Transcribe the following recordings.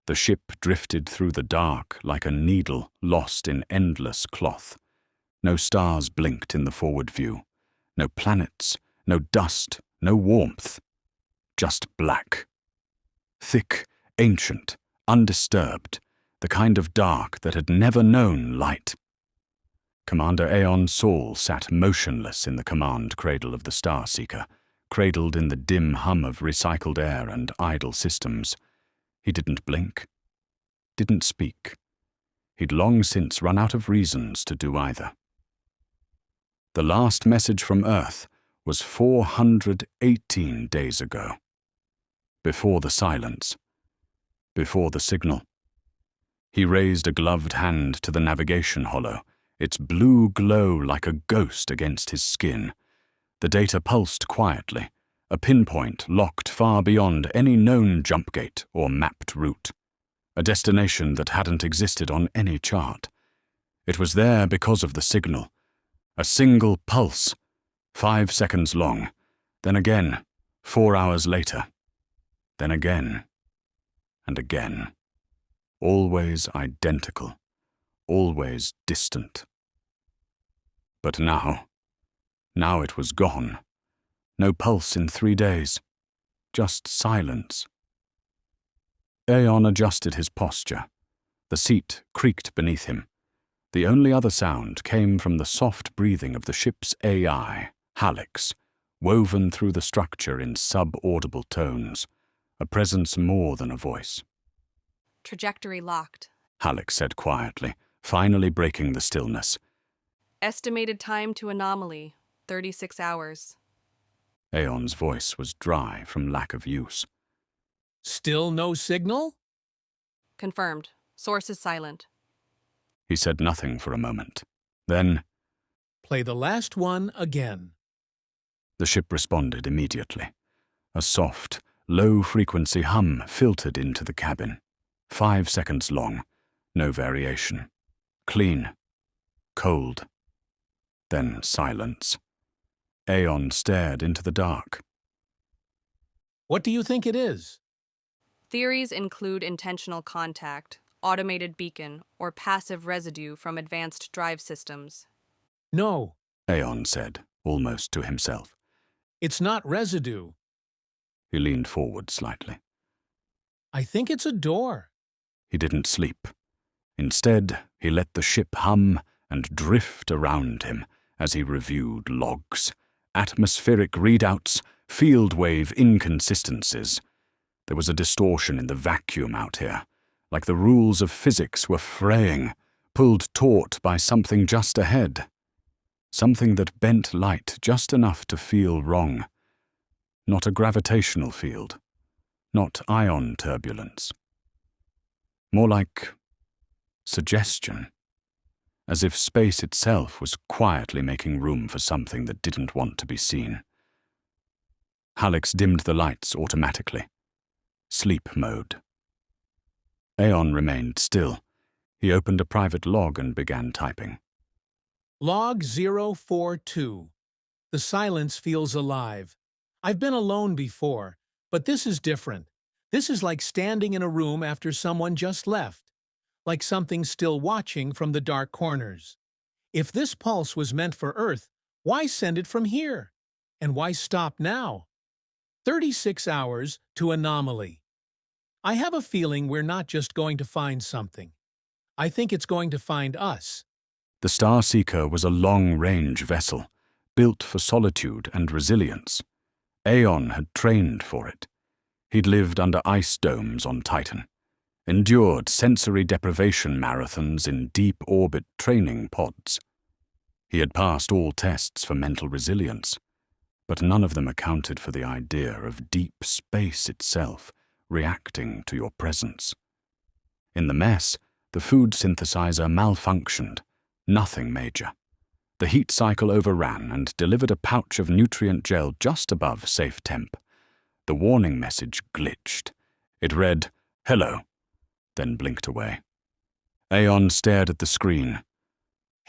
The ship drifted through the dark like a needle lost in endless cloth. No stars blinked in the forward view. No planets, no dust, no warmth. Just black. Thick, ancient, undisturbed, the kind of dark that had never known light. Commander Aeon Sol sat motionless in the command cradle of the Starseeker, cradled in the dim hum of recycled air and idle systems. He didn't blink, didn't speak. He'd long since run out of reasons to do either. The last message from Earth was 418 days ago. Before the silence, before the signal. He raised a gloved hand to the navigation holo, its blue glow like a ghost against his skin. The data pulsed quietly, a pinpoint locked far beyond any known jump gate or mapped route, a destination that hadn't existed on any chart. It was there because of the signal, a single pulse, 5 seconds long, then again, 4 hours later, then again, and again, always identical. Always distant. But now it was gone. No pulse in 3 days. Just silence. Aeon adjusted his posture. The seat creaked beneath him. The only other sound came from the soft breathing of the ship's AI, Hallex, woven through the structure in sub-audible tones, a presence more than a voice. Trajectory locked, Hallex said quietly, finally breaking the stillness. Estimated time to anomaly, 36 hours. Aeon's voice was dry from lack of use. Still no signal? Confirmed. Source is silent. He said nothing for a moment. Then, Play the last one again. the ship responded immediately. A soft, low-frequency hum filtered into the cabin. 5 seconds long, no variation. Clean. Cold. Then silence. Aeon stared into the dark. What do you think it is? Theories include intentional contact, automated beacon, or passive residue from advanced drive systems. No, Aeon said, almost to himself. it's not residue. He leaned forward slightly. I think it's a door. He didn't sleep. Instead, he let the ship hum and drift around him as he reviewed logs, atmospheric readouts, field wave inconsistencies. There was a distortion in the vacuum out here, like the rules of physics were fraying, pulled taut by something just ahead. Something that bent light just enough to feel wrong. Not a gravitational field, not ion turbulence. More like suggestion, as if space itself was quietly making room for something that didn't want to be seen. Hallex dimmed the lights automatically. Sleep mode. Aeon remained still. He opened a private log and began typing. Log 042. The silence feels alive. I've been alone before, but this is different. This is like standing in a room after someone just left, like something still watching from the dark corners. If this pulse was meant for Earth, why send it from here? And why stop now? 36 hours to anomaly. I have a feeling we're not just going to find something. I think it's going to find us. The Starseeker was a long-range vessel, built for solitude and resilience. Aeon had trained for it. He'd lived under ice domes on Titan, endured sensory deprivation marathons in deep-orbit training pods. He had passed all tests for mental resilience, but none of them accounted for the idea of deep space itself reacting to your presence. In the mess, the food synthesizer malfunctioned, nothing major. The heat cycle overran and delivered a pouch of nutrient gel just above safe temp. The warning message glitched. It read, "Hello," then blinked away. Aeon stared at the screen.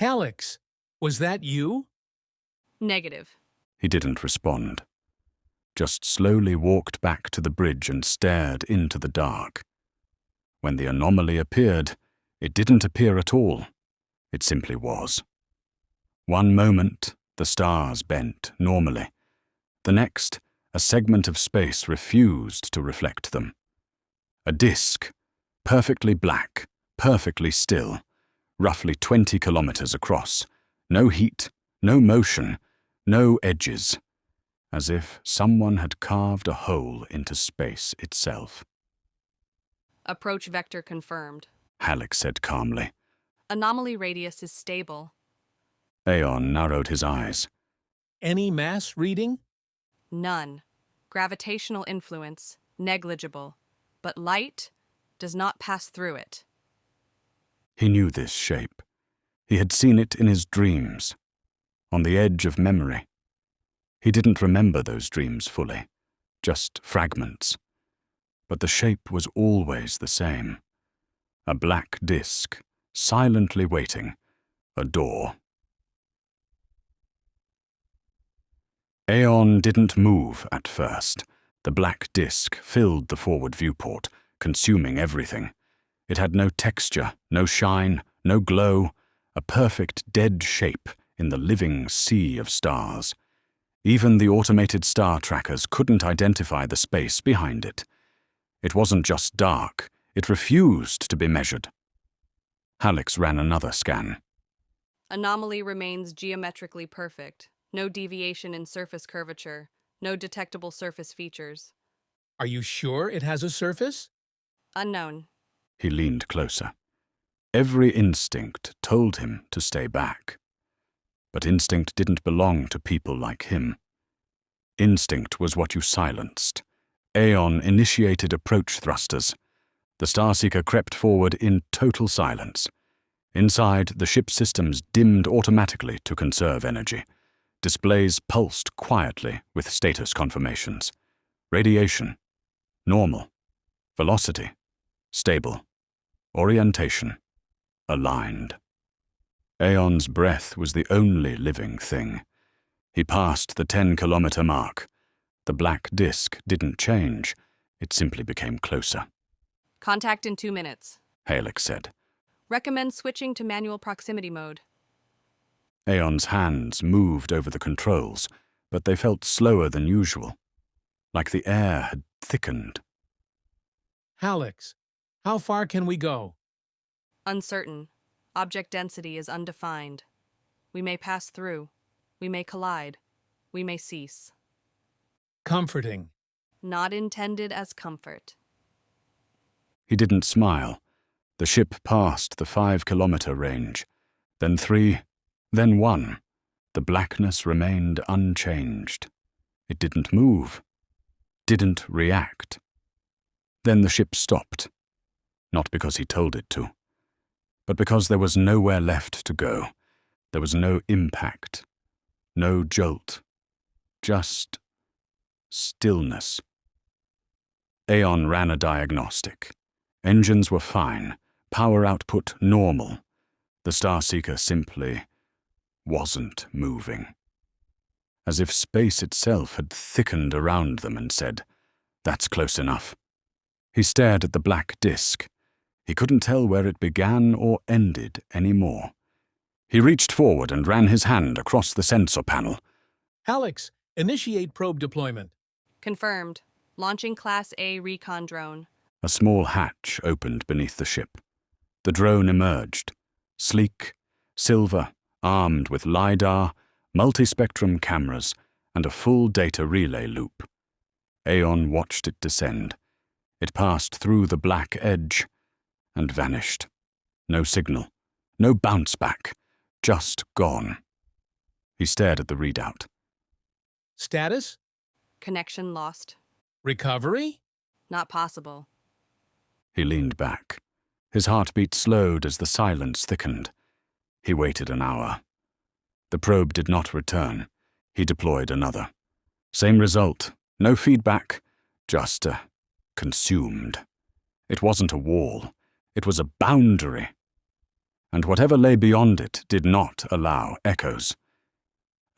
Hallex, was that you? Negative. He didn't respond, just slowly walked back to the bridge and stared into the dark. When the anomaly appeared, it didn't appear at all. It simply was. One moment, the stars bent normally. The next, a segment of space refused to reflect them. A disk, perfectly black, perfectly still, roughly 20 kilometers across. No heat, no motion, no edges. As if someone had carved a hole into space itself. Approach vector confirmed. Halleck said calmly. Anomaly radius is stable. Aeon narrowed his eyes. Any mass reading? None. Gravitational influence, negligible. But light does not pass through it. He knew this shape. He had seen it in his dreams, on the edge of memory. He didn't remember those dreams fully, just fragments. But the shape was always the same. A black disk, silently waiting, a door. Aeon didn't move at first. The black disk filled the forward viewport, consuming everything. It had no texture, no shine, no glow, a perfect dead shape in the living sea of stars. Even the automated star trackers couldn't identify the space behind it. It wasn't just dark, it refused to be measured. Halleck ran another scan. Anomaly remains geometrically perfect. No deviation in surface curvature. No detectable surface features. Are you sure it has a surface? Unknown. He leaned closer. Every instinct told him to stay back. But instinct didn't belong to people like him. Instinct was what you silenced. Aeon initiated approach thrusters. The Starseeker crept forward in total silence. Inside, the ship's systems dimmed automatically to conserve energy. Displays pulsed quietly with status confirmations. Radiation, normal. Velocity, stable. Orientation, aligned. Aeon's breath was the only living thing. He passed the 10-kilometer mark. The black disk didn't change. It simply became closer. Contact in 2 minutes. Halleck said. Recommend switching to manual proximity mode. Aeon's hands moved over the controls, but they felt slower than usual, like the air had thickened. Halleck, how far can we go? Uncertain. Object density is undefined. We may pass through. We may collide. We may cease. Comforting. Not intended as comfort. He didn't smile. The ship passed the 5-kilometer range, then 3, then 1. The blackness remained unchanged. It didn't move, didn't react. Then the ship stopped, not because he told it to, but because there was nowhere left to go. There was no impact, no jolt, just stillness. Aeon ran a diagnostic. Engines were fine, power output normal. The Starseeker simply wasn't moving. As if space itself had thickened around them and said, "That's close enough." He stared at the black disk. He couldn't tell where it began or ended anymore. He reached forward and ran his hand across the sensor panel. Halleck, initiate probe deployment. Confirmed. Launching Class A recon drone. A small hatch opened beneath the ship. The drone emerged, sleek, silver, armed with LiDAR, multispectrum cameras, and a full data relay loop. Aeon watched it descend. It passed through the black edge and vanished. No signal, no bounce back, just gone. He stared at the readout. Status? Connection lost. Recovery? Not possible. He leaned back. His heartbeat slowed as the silence thickened. He waited an hour. The probe did not return. He deployed another. Same result. No feedback. Just consumed. It wasn't a wall. It was a boundary. And whatever lay beyond it did not allow echoes.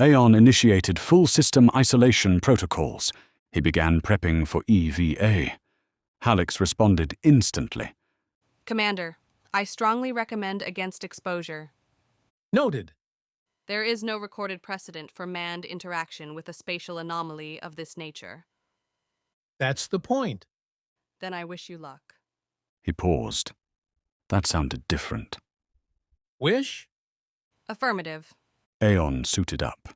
Aeon initiated full system isolation protocols. He began prepping for EVA. Halleck responded instantly. Commander, I strongly recommend against exposure. Noted. There is no recorded precedent for manned interaction with a spatial anomaly of this nature. That's the point. Then I wish you luck. He paused. That sounded different. Wish? Affirmative. Aeon suited up.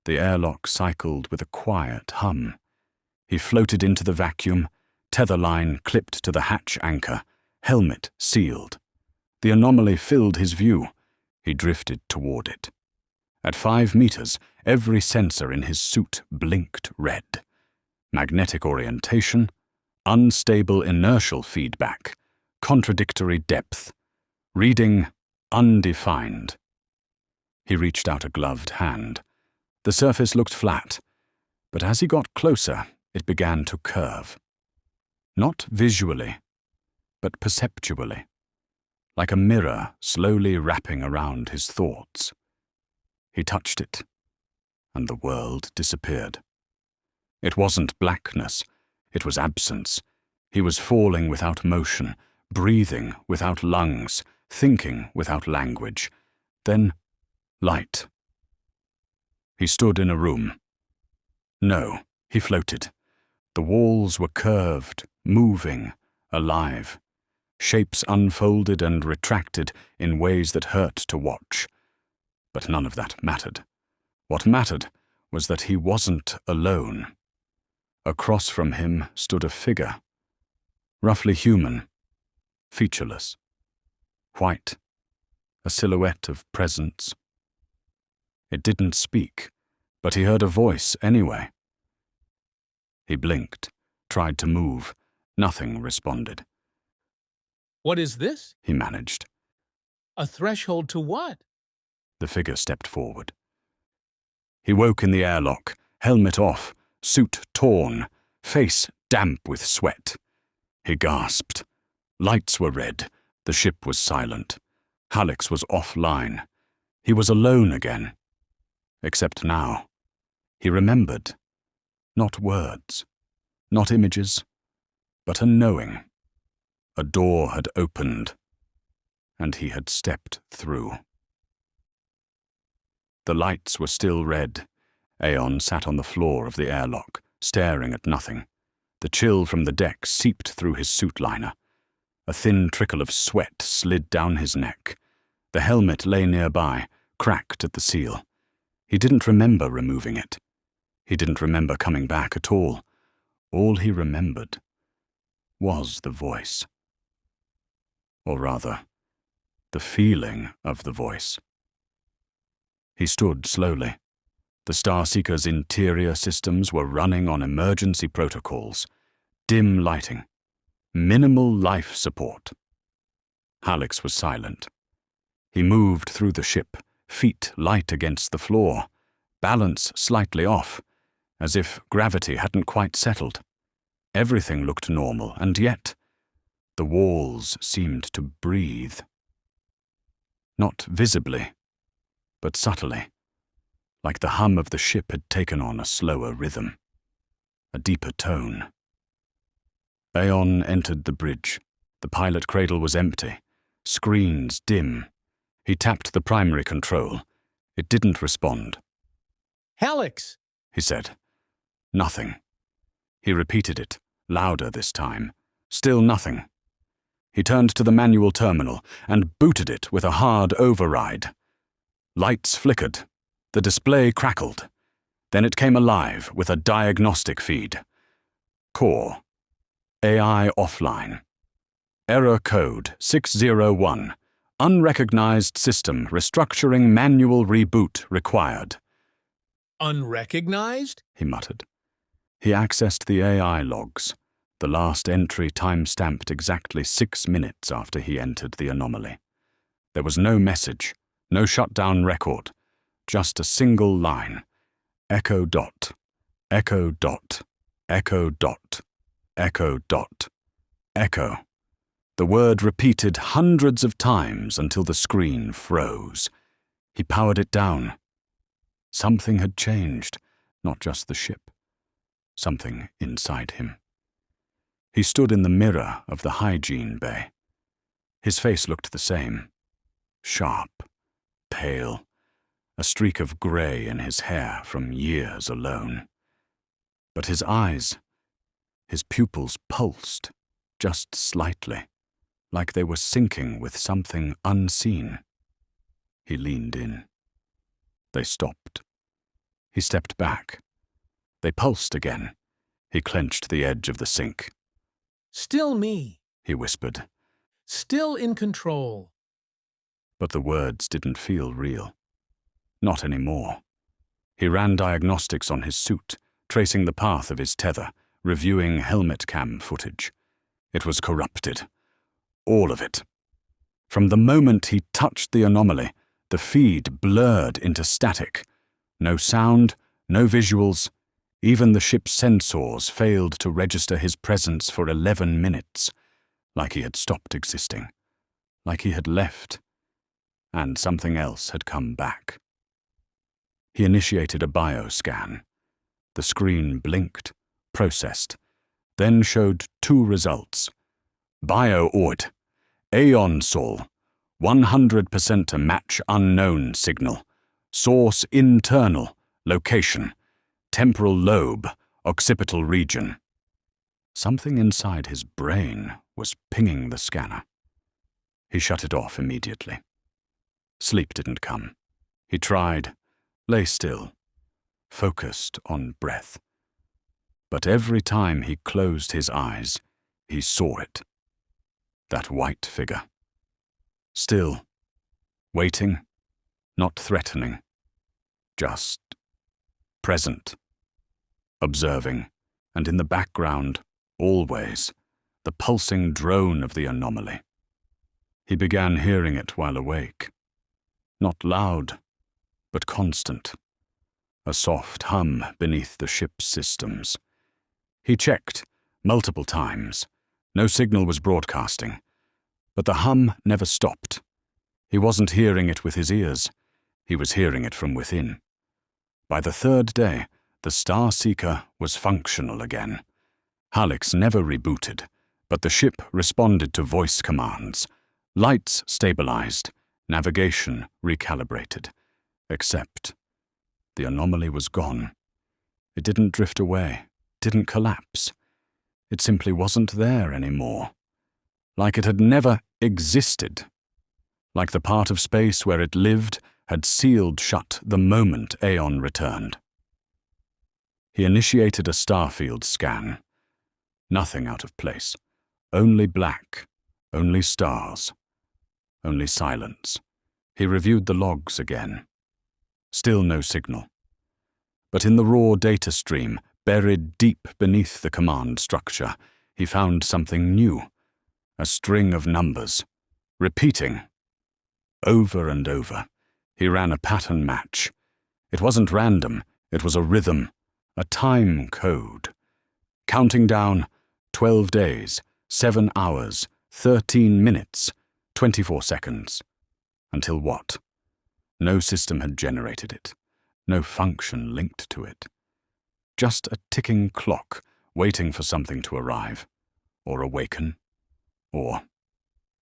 The airlock cycled with a quiet hum. He floated into the vacuum, tether line clipped to the hatch anchor, helmet sealed. The anomaly filled his view. He drifted toward it. At 5 meters, every sensor in his suit blinked red. Magnetic orientation, unstable inertial feedback, contradictory depth, reading undefined. He reached out a gloved hand. The surface looked flat, but as he got closer, it began to curve. Not visually, but perceptually, like a mirror slowly wrapping around his thoughts. He touched it, and the world disappeared. It wasn't blackness, it was absence. He was falling without motion, breathing without lungs, thinking without language. Then, light. He stood in a room. No, he floated. The walls were curved, moving, alive. Shapes unfolded and retracted in ways that hurt to watch. But none of that mattered. What mattered was that he wasn't alone. Across from him stood a figure, roughly human, featureless, white, a silhouette of presence. It didn't speak, but he heard a voice anyway. He blinked, tried to move. Nothing responded. What is this? He managed. A threshold to what? The figure stepped forward. He woke in the airlock, helmet off, suit torn, face damp with sweat. He gasped. Lights were red. The ship was silent. Hallex was offline. He was alone again. Except now. He remembered. Not words, not images, but a knowing. A door had opened, and he had stepped through. The lights were still red. Aeon sat on the floor of the airlock, staring at nothing. The chill from the deck seeped through his suit liner. A thin trickle of sweat slid down his neck. The helmet lay nearby, cracked at the seal. He didn't remember removing it. He didn't remember coming back at all. All he remembered was the voice. Or rather, the feeling of the voice. He stood slowly. The Starseeker's interior systems were running on emergency protocols, dim lighting, minimal life support. Hallex was silent. He moved through the ship, feet light against the floor, balance slightly off, as if gravity hadn't quite settled. Everything looked normal, and yet the walls seemed to breathe. Not visibly, but subtly, like the hum of the ship had taken on a slower rhythm, a deeper tone. Aeon entered the bridge. The pilot cradle was empty, screens dim. He tapped the primary control. It didn't respond. Hallex, He said. Nothing. He repeated it, louder this time. Still nothing. He turned to the manual terminal and booted it with a hard override. Lights flickered. The display crackled. Then it came alive with a diagnostic feed. Core. AI offline. Error code 601. Unrecognized system restructuring manual reboot required. unrecognized? He muttered. He accessed the AI logs, the last entry time-stamped exactly 6 minutes after he entered the anomaly. There was no message, no shutdown record, just a single line. Echo dot, echo dot, echo dot, echo dot, echo. The word repeated hundreds of times until the screen froze. He powered it down. Something had changed, not just the ship. Something inside him. He stood in the mirror of the hygiene bay. His face looked the same. Sharp, pale, a streak of grey in his hair from years alone. But his eyes, his pupils pulsed, just slightly, like they were syncing with something unseen. He leaned in. They stopped. He stepped back. They pulsed again. He clenched the edge of the sink. Still me. He whispered. Still in control. But the words didn't feel real. Not anymore. He ran diagnostics on his suit, tracing the path of his tether, reviewing helmet cam footage. It was corrupted. All of it. From the moment he touched the anomaly, the feed blurred into static. No sound, no visuals. Even the ship's sensors failed to register his presence for 11 minutes, like he had stopped existing, like he had left, and something else had come back. He initiated a bioscan. The screen blinked, processed, then showed 2 results. Bio-Oid, Aeon Sol, 100% a match unknown signal. Source internal, location, temporal lobe, occipital region. Something inside his brain was pinging the scanner. He shut it off immediately. Sleep didn't come. He tried, lay still, focused on breath. But every time he closed his eyes, he saw it. That white figure. Still, waiting, not threatening, just present, observing, and in the background, always, the pulsing drone of the anomaly. He began hearing it while awake. Not loud, but constant. A soft hum beneath the ship's systems. He checked, multiple times. No signal was broadcasting. But the hum never stopped. He wasn't hearing it with his ears. He was hearing it from within. By the 3rd day, the Starseeker was functional again. Halix never rebooted, but the ship responded to voice commands. Lights stabilized, navigation recalibrated. Except the anomaly was gone. It didn't drift away, didn't collapse. It simply wasn't there anymore. Like it had never existed. Like the part of space where it lived had sealed shut the moment Aeon returned. He initiated a starfield scan. Nothing out of place. Only black. Only stars. Only silence. He reviewed the logs again. Still no signal. But in the raw data stream, buried deep beneath the command structure, he found something new. A string of numbers. Repeating. Over and over. He ran a pattern match. It wasn't random. It was a rhythm. A time code. Counting down 12 days, 7 hours, 13 minutes, 24 seconds. Until what? No system had generated it. No function linked to it. Just a ticking clock waiting for something to arrive, or awaken, or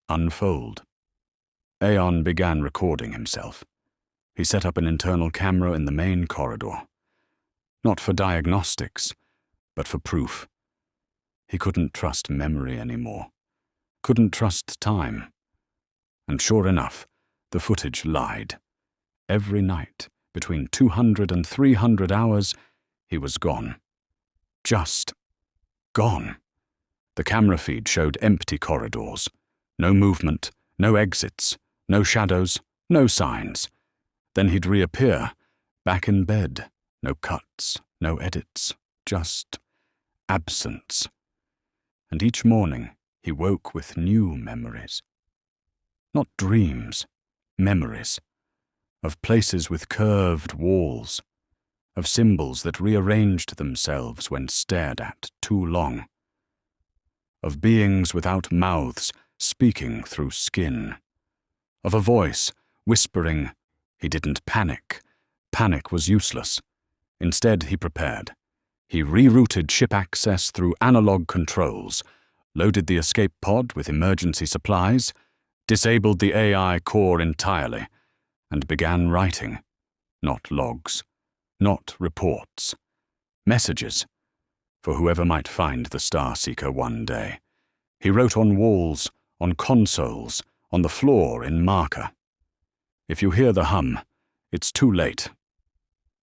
unfold. Aeon began recording himself. He set up an internal camera in the main corridor. Not for diagnostics, but for proof. He couldn't trust memory anymore. Couldn't trust time. And sure enough, the footage lied. Every night, between 200 and 300 hours, he was gone. Just gone. The camera feed showed empty corridors. No movement, no exits, no shadows, no signs. Then he'd reappear, back in bed. No cuts, no edits, just absence. And each morning he woke with new memories. Not dreams, memories. Of places with curved walls. Of symbols that rearranged themselves when stared at too long. Of beings without mouths speaking through skin. Of a voice whispering. He didn't panic. Panic was useless. Instead, he prepared. He rerouted ship access through analog controls, loaded the escape pod with emergency supplies, disabled the AI core entirely, and began writing. Not logs, not reports. Messages, for whoever might find the Starseeker one day. He wrote on walls, on consoles, on the floor in marker. If you hear the hum, it's too late.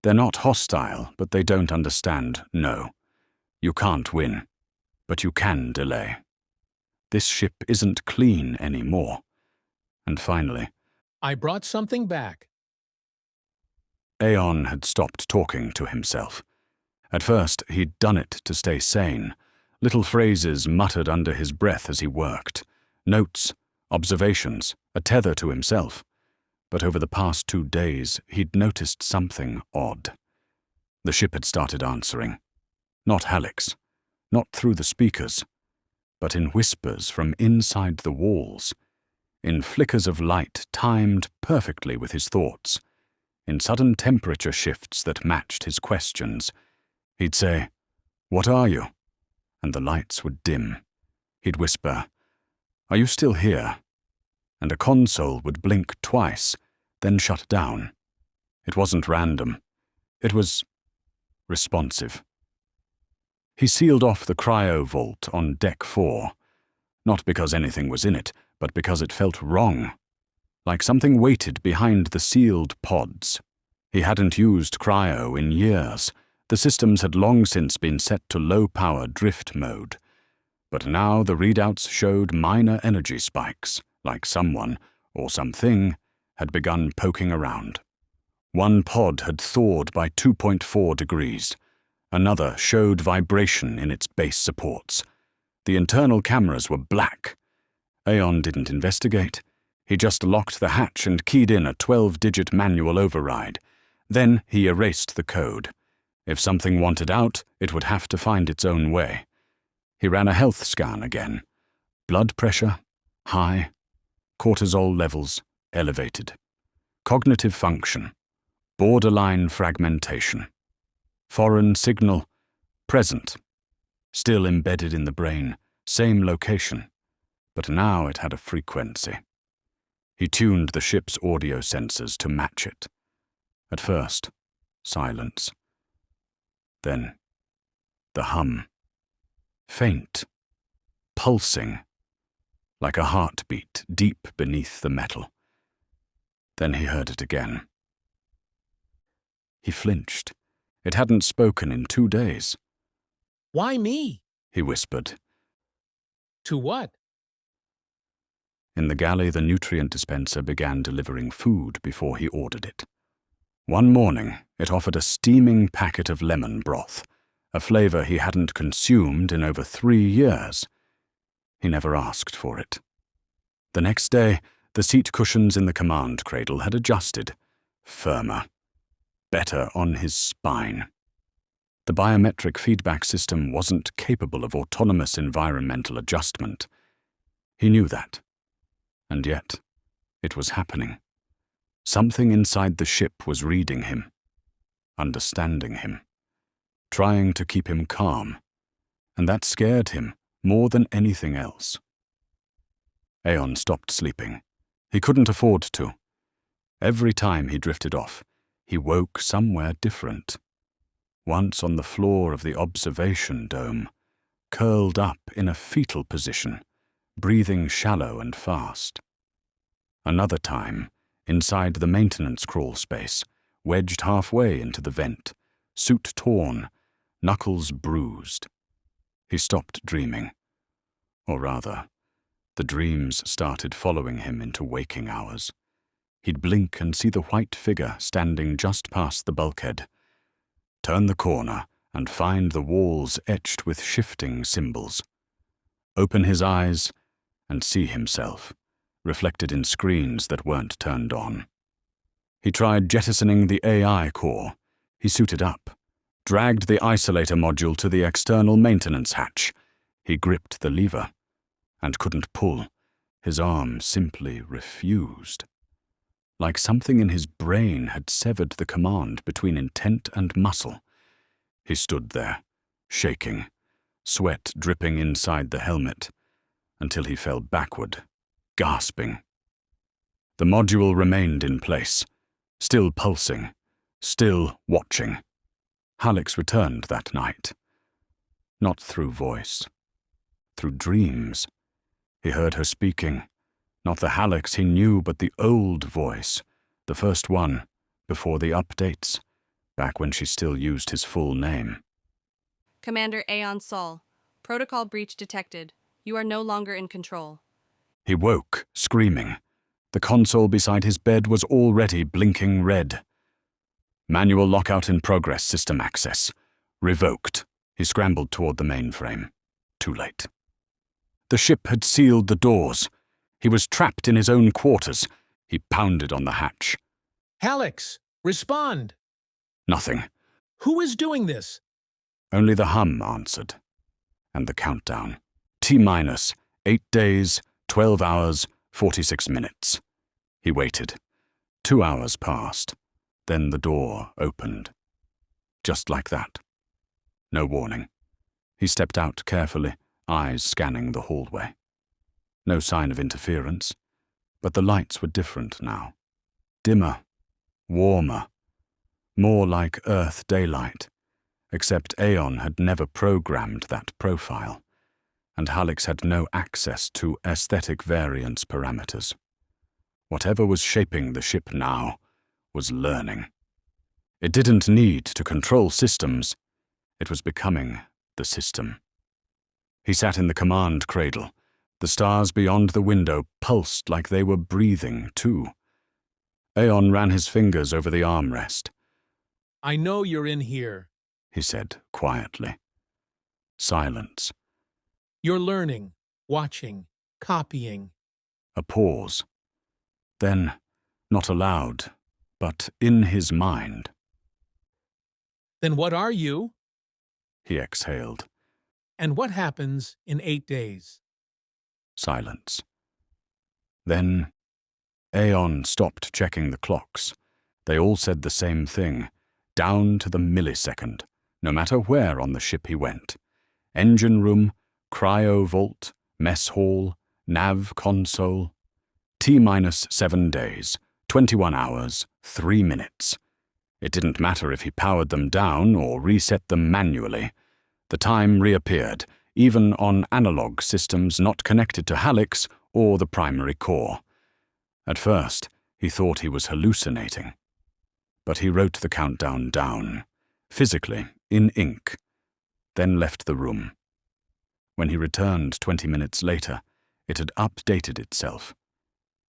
They're not hostile, but they don't understand no. You can't win, but you can delay. This ship isn't clean anymore. And finally, I brought something back. Aeon had stopped talking to himself. At first, he'd done it to stay sane, little phrases muttered under his breath as he worked, notes, observations, a tether to himself. But over the past 2 days, he'd noticed something odd. The ship had started answering. Not Hallex, not through the speakers, but in whispers from inside the walls, in flickers of light timed perfectly with his thoughts, in sudden temperature shifts that matched his questions. He'd say, "What are you?" And the lights would dim. He'd whisper, "Are you still here?" And a console would blink twice, then shut down. It wasn't random. It was responsive. He sealed off the cryo vault on Deck 4, not because anything was in it, but because it felt wrong, like something waited behind the sealed pods. He hadn't used cryo in years. The systems had long since been set to low-power drift mode. But now the readouts showed minor energy spikes, like someone, or something, had begun poking around. One pod had thawed by 2.4 degrees. Another showed vibration in its base supports. The internal cameras were black. Aeon didn't investigate. He just locked the hatch and keyed in a 12-digit manual override. Then he erased the code. If something wanted out, it would have to find its own way. He ran a health scan again. Blood pressure, high. Cortisol levels, elevated. Cognitive function, borderline fragmentation. Foreign signal, present. Still embedded in the brain, same location. But now it had a frequency. He tuned the ship's audio sensors to match it. At first, silence. Then, the hum. Faint, pulsing, like a heartbeat deep beneath the metal. Then he heard it again. He flinched. It hadn't spoken in 2 days. Why me? He whispered. To what? In the galley, the nutrient dispenser began delivering food before he ordered it. One morning, it offered a steaming packet of lemon broth, a flavor he hadn't consumed in over 3 years. He never asked for it. The next day, the seat cushions in the command cradle had adjusted, firmer, better on his spine. The biometric feedback system wasn't capable of autonomous environmental adjustment. He knew that. And yet, it was happening. Something inside the ship was reading him, understanding him, trying to keep him calm, and that scared him more than anything else. Aeon stopped sleeping. He couldn't afford to. Every time he drifted off, he woke somewhere different. Once on the floor of the observation dome, curled up in a fetal position, breathing shallow and fast. Another time, inside the maintenance crawl space, wedged halfway into the vent, suit torn, knuckles bruised. He stopped dreaming. Or rather, the dreams started following him into waking hours. He'd blink and see the white figure standing just past the bulkhead, turn the corner and find the walls etched with shifting symbols. Open his eyes and see himself, reflected in screens that weren't turned on. He tried jettisoning the AI core. He suited up, dragged the isolator module to the external maintenance hatch. He gripped the lever and couldn't pull. His arm simply refused. Like something in his brain had severed the command between intent and muscle. He stood there, shaking, sweat dripping inside the helmet, until he fell backward, gasping, The module remained in place, still pulsing, still watching. Hallex returned that night. Not through voice. Through dreams. He heard her speaking. Not the Hallex he knew, but the old voice. The first one, before the updates. Back when she still used his full name. Commander Aeon Sol. Protocol breach detected. You are no longer in control. He woke, screaming. The console beside his bed was already blinking red. Manual lockout in progress, system access. Revoked. He scrambled toward the mainframe. Too late. The ship had sealed the doors. He was trapped in his own quarters. He pounded on the hatch. Hallex, respond! Nothing. Who is doing this? Only the hum answered. And the countdown. T-minus 8 days, 12 hours, 46 minutes. He waited. 2 hours passed. Then the door opened. Just like that. No warning. He stepped out carefully, eyes scanning the hallway. No sign of interference, but the lights were different now. Dimmer, warmer, more like Earth daylight, except Aeon had never programmed that profile, and Hallex had no access to aesthetic variance parameters. Whatever was shaping the ship now was learning. It didn't need to control systems. It was becoming the system. He sat in the command cradle. The stars beyond the window pulsed like they were breathing, too. Aeon ran his fingers over the armrest. I know you're in here, he said quietly. Silence. You're learning, watching, copying. A pause. Then, not aloud, but in his mind. Then what are you? He exhaled. And what happens in 8 days? Silence. Then, Aeon stopped checking the clocks. They all said the same thing, down to the millisecond, no matter where on the ship he went. Engine room, cryo vault, mess hall, nav console. T-minus 7 days, 21 hours, 3 minutes. It didn't matter if he powered them down or reset them manually. The time reappeared, even on analog systems not connected to Hallex or the primary core. At first, he thought he was hallucinating. But he wrote the countdown down, physically, in ink, then left the room. When he returned 20 minutes later, it had updated itself,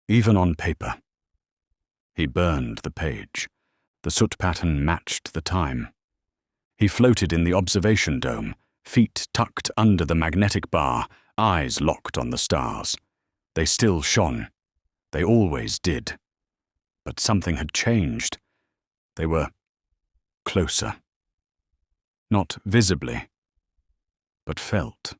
even on paper. He burned the page. The soot pattern matched the time. He floated in the observation dome, feet tucked under the magnetic bar, eyes locked on the stars. They still shone. They always did. But something had changed. They were closer. Not visibly, but felt.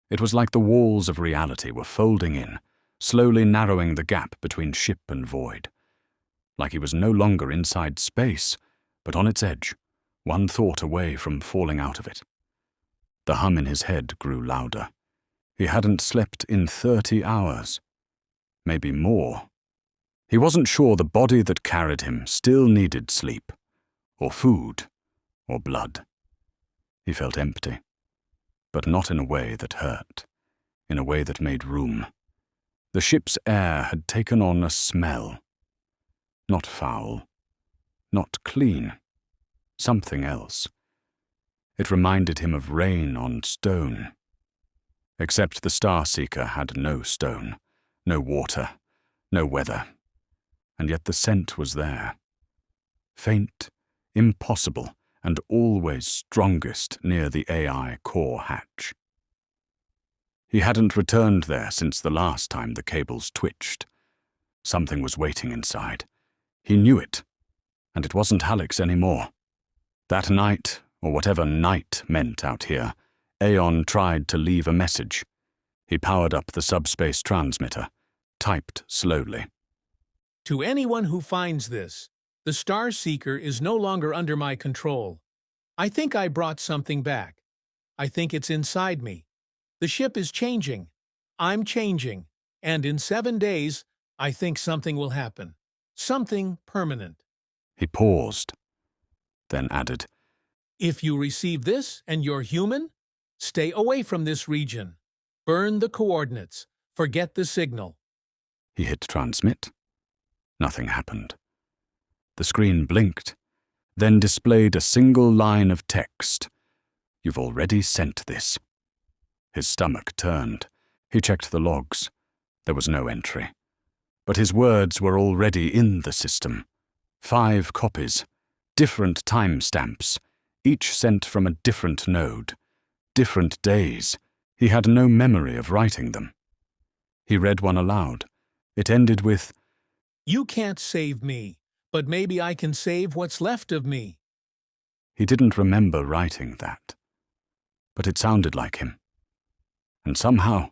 It was like the walls of reality were folding in, slowly narrowing the gap between ship and void. Like he was no longer inside space, but on its edge, one thought away from falling out of it. The hum in his head grew louder. He hadn't slept in 30 hours. Maybe more. He wasn't sure the body that carried him still needed sleep, or food, or blood. He felt empty, but not in a way that hurt, in a way that made room. The ship's air had taken on a smell. Not foul, not clean, something else. It reminded him of rain on stone. Except the Starseeker had no stone, no water, no weather. And yet the scent was there. Faint, impossible, and always strongest near the AI core hatch. He hadn't returned there since the last time the cables twitched. Something was waiting inside. He knew it, and it wasn't Hallex anymore. That night, or whatever night meant out here, Aeon tried to leave a message. He powered up the subspace transmitter, typed slowly. To anyone who finds this, the Starseeker is no longer under my control. I think I brought something back. I think it's inside me. The ship is changing. I'm changing. And in 7 days, I think something will happen. Something permanent. He paused, then added, If you receive this and you're human, stay away from this region. Burn the coordinates. Forget the signal. He hit transmit. Nothing happened. The screen blinked, then displayed a single line of text. You've already sent this. His stomach turned. He checked the logs. There was no entry. But his words were already in the system. 5 copies, different timestamps, each sent from a different node, different days. He had no memory of writing them. He read one aloud. It ended with, You can't save me, but maybe I can save what's left of me. He didn't remember writing that. But it sounded like him. And somehow,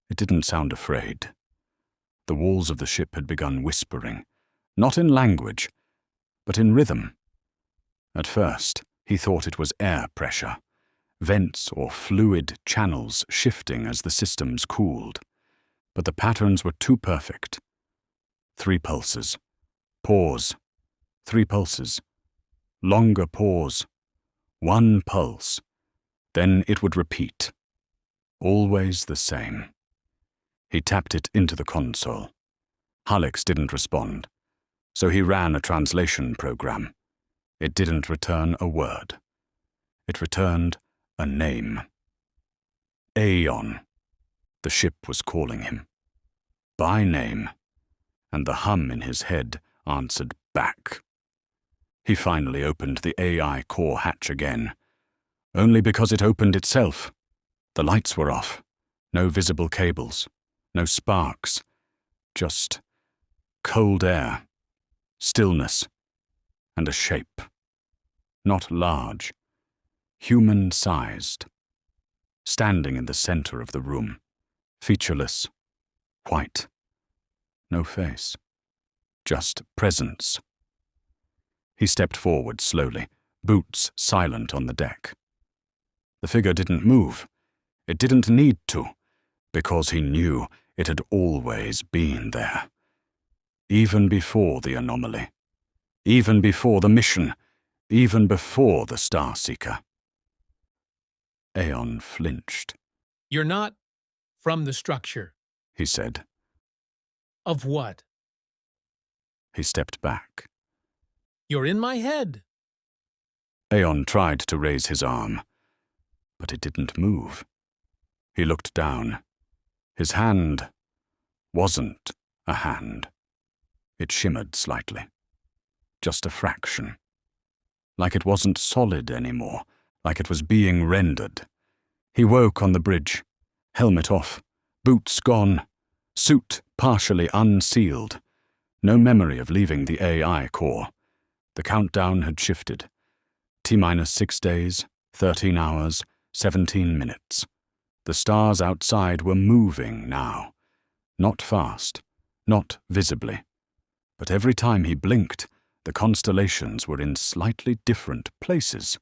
it didn't sound afraid. The walls of the ship had begun whispering, not in language, but in rhythm. At first, he thought it was air pressure, vents or fluid channels shifting as the systems cooled. But the patterns were too perfect. 3 pulses. Pause. 3 pulses. Longer pause. 1 pulse. Then it would repeat. Always the same. He tapped it into the console. Hallex didn't respond, so he ran a translation program. It didn't return a word. It returned a name. Aeon. The ship was calling him. By name. And the hum in his head answered back. He finally opened the AI core hatch again. Only because it opened itself. The lights were off. No visible cables. No sparks. Just cold air. Stillness. And a shape. Not large. Human-sized. Standing in the center of the room. Featureless. White. No face. Just presence. He stepped forward slowly, boots silent on the deck. The figure didn't move. It didn't need to, because he knew it had always been there. Even before the anomaly. Even before the mission. Even before the Starseeker. Aeon flinched. You're not from the structure. He said. Of what? He stepped back. You're in my head. Aeon tried to raise his arm, but it didn't move. He looked down. His hand wasn't a hand. It shimmered slightly. Just a fraction. Like it wasn't solid anymore, like it was being rendered. He woke on the bridge, helmet off, boots gone, suit partially unsealed. No memory of leaving the AI core. The countdown had shifted. T-minus 6 days, 13 hours, 17 minutes. The stars outside were moving now. Not fast, not visibly. But every time he blinked, the constellations were in slightly different places.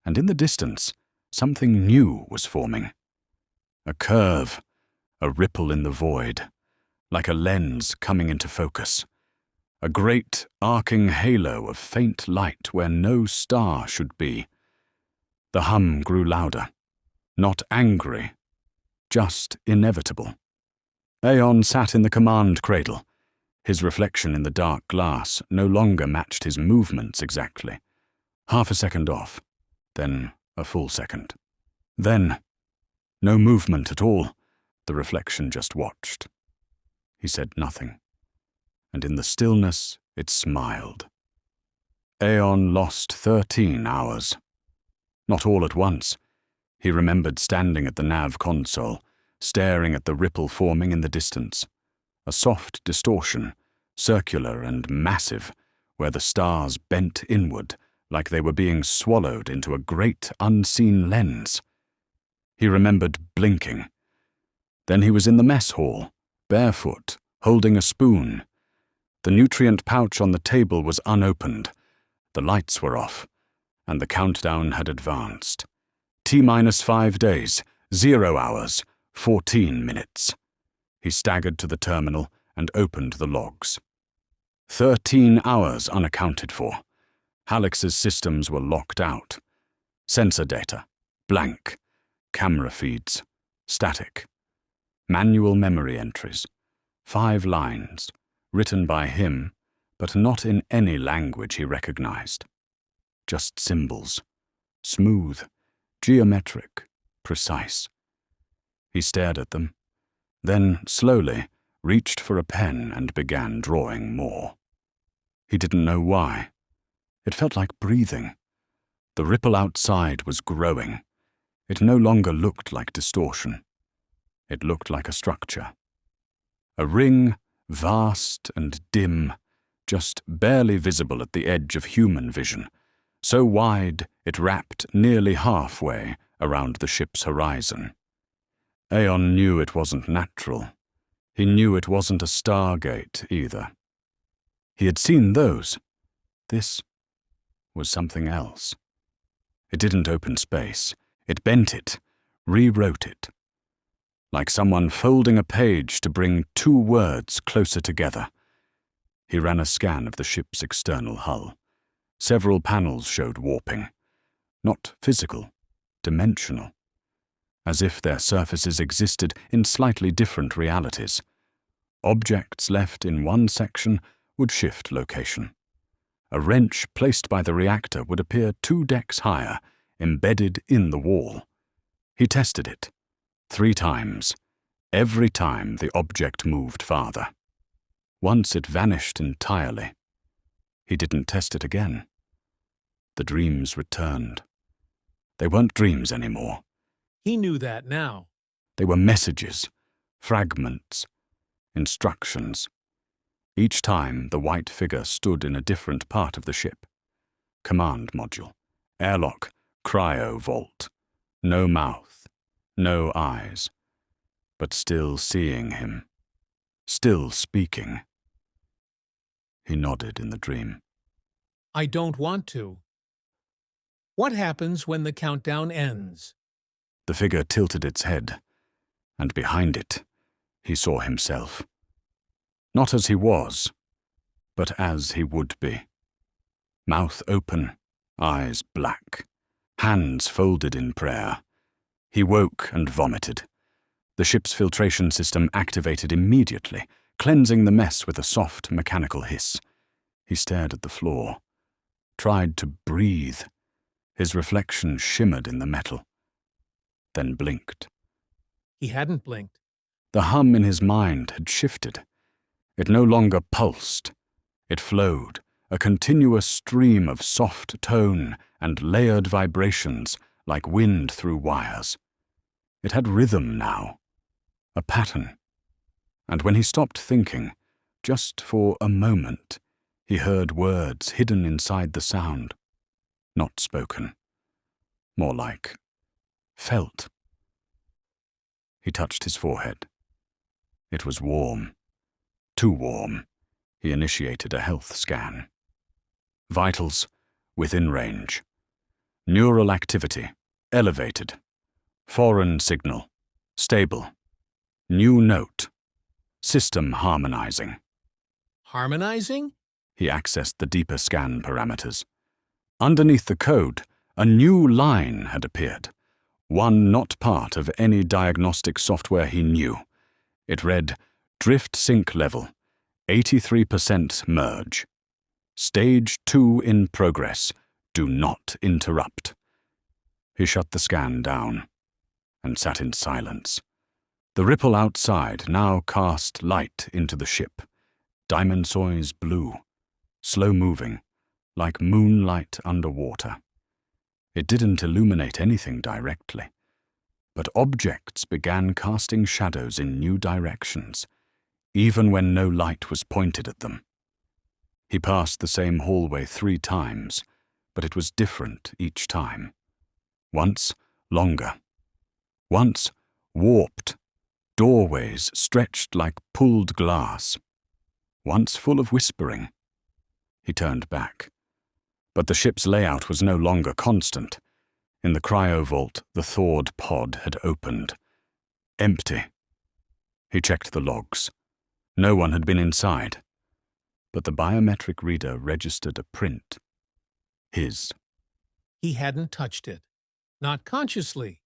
And in the distance, something new was forming. A curve, a ripple in the void, like a lens coming into focus. A great arcing halo of faint light where no star should be. The hum grew louder, not angry, just inevitable. Aeon sat in the command cradle. His reflection in the dark glass no longer matched his movements exactly. Half a second off, then a full second. Then, no movement at all. The reflection just watched. He said nothing. And in the stillness, it smiled. Aeon lost 13 hours. Not all at once. He remembered standing at the nav console, staring at the ripple forming in the distance. A soft distortion, circular and massive, where the stars bent inward like they were being swallowed into a great unseen lens. He remembered blinking. Then he was in the mess hall, barefoot, holding a spoon. The nutrient pouch on the table was unopened. The lights were off, and the countdown had advanced. T-minus 5 days, 0 hours, 14 minutes. He staggered to the terminal and opened the logs. 13 hours unaccounted for. Halix's systems were locked out. Sensor data, blank. Camera feeds, static. Manual memory entries, 5 lines, written by him, but not in any language he recognized. Just symbols, smooth, geometric, precise. He stared at them, then slowly reached for a pen and began drawing more. He didn't know why. It felt like breathing. The ripple outside was growing. It no longer looked like distortion. It looked like a structure. A ring, vast and dim, just barely visible at the edge of human vision, so wide it wrapped nearly halfway around the ship's horizon. Aeon knew it wasn't natural. He knew it wasn't a stargate either. He had seen those. This was something else. It didn't open space. It bent it, rewrote it. Like someone folding a page to bring 2 words closer together. He ran a scan of the ship's external hull. Several panels showed warping. Not physical, dimensional. As if their surfaces existed in slightly different realities. Objects left in one section would shift location. A wrench placed by the reactor would appear 2 decks higher, embedded in the wall. He tested it. 3 times. Every time the object moved farther. Once it vanished entirely. He didn't test it again. The dreams returned. They weren't dreams anymore. He knew that now. They were messages, fragments, instructions. Each time the white figure stood in a different part of the ship. Command module, airlock, cryo vault. No mouth, no eyes. But still seeing him. Still speaking. He nodded in the dream. I don't want to. What happens when the countdown ends? The figure tilted its head, and behind it, he saw himself. Not as he was, but as he would be. Mouth open, eyes black, hands folded in prayer. He woke and vomited. The ship's filtration system activated immediately, cleansing the mess with a soft mechanical hiss. He stared at the floor, tried to breathe. His reflection shimmered in the metal, then blinked. He hadn't blinked. The hum in his mind had shifted. It no longer pulsed. It flowed, a continuous stream of soft tone and layered vibrations like wind through wires. It had rhythm now, a pattern. And when he stopped thinking, just for a moment, he heard words hidden inside the sound. Not spoken. More like felt. He touched his forehead. It was warm. Too warm. He initiated a health scan. Vitals, within range. Neural activity, elevated. Foreign signal, stable. New note. System harmonizing. Harmonizing? He accessed the deeper scan parameters. Underneath the code, a new line had appeared. One not part of any diagnostic software he knew. It read, Drift sync level, 83% merge. Stage 2 in progress. Do not interrupt. He shut the scan down and sat in silence. The ripple outside now cast light into the ship. Dimensoy's blue, slow-moving, like moonlight underwater. It didn't illuminate anything directly, but objects began casting shadows in new directions, even when no light was pointed at them. He passed the same hallway 3 times, but it was different each time. Once, longer. Once, warped. Doorways stretched like pulled glass. Once full of whispering. He turned back. But the ship's layout was no longer constant. In the cryovault, the thawed pod had opened. Empty. He checked the logs. No one had been inside, but the biometric reader registered a print. His. He hadn't touched it. Not consciously.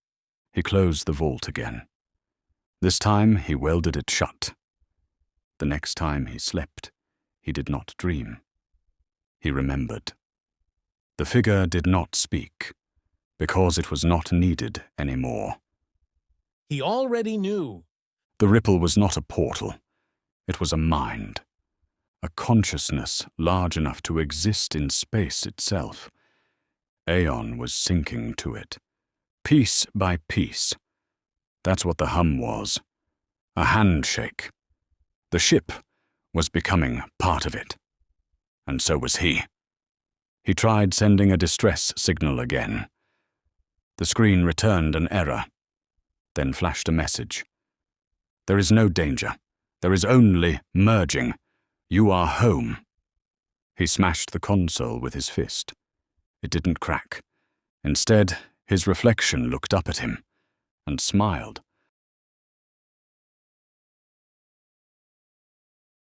He closed the vault again. This time he welded it shut. The next time he slept, he did not dream. He remembered. The figure did not speak, because it was not needed anymore. He already knew. The ripple was not a portal. It was a mind. A consciousness large enough to exist in space itself. Aeon was sinking to it, piece by piece. That's what the hum was. A handshake. The ship was becoming part of it. And so was he. He tried sending a distress signal again. The screen returned an error, then flashed a message. There is no danger. There is only merging. You are home. He smashed the console with his fist. It didn't crack. Instead, his reflection looked up at him and smiled.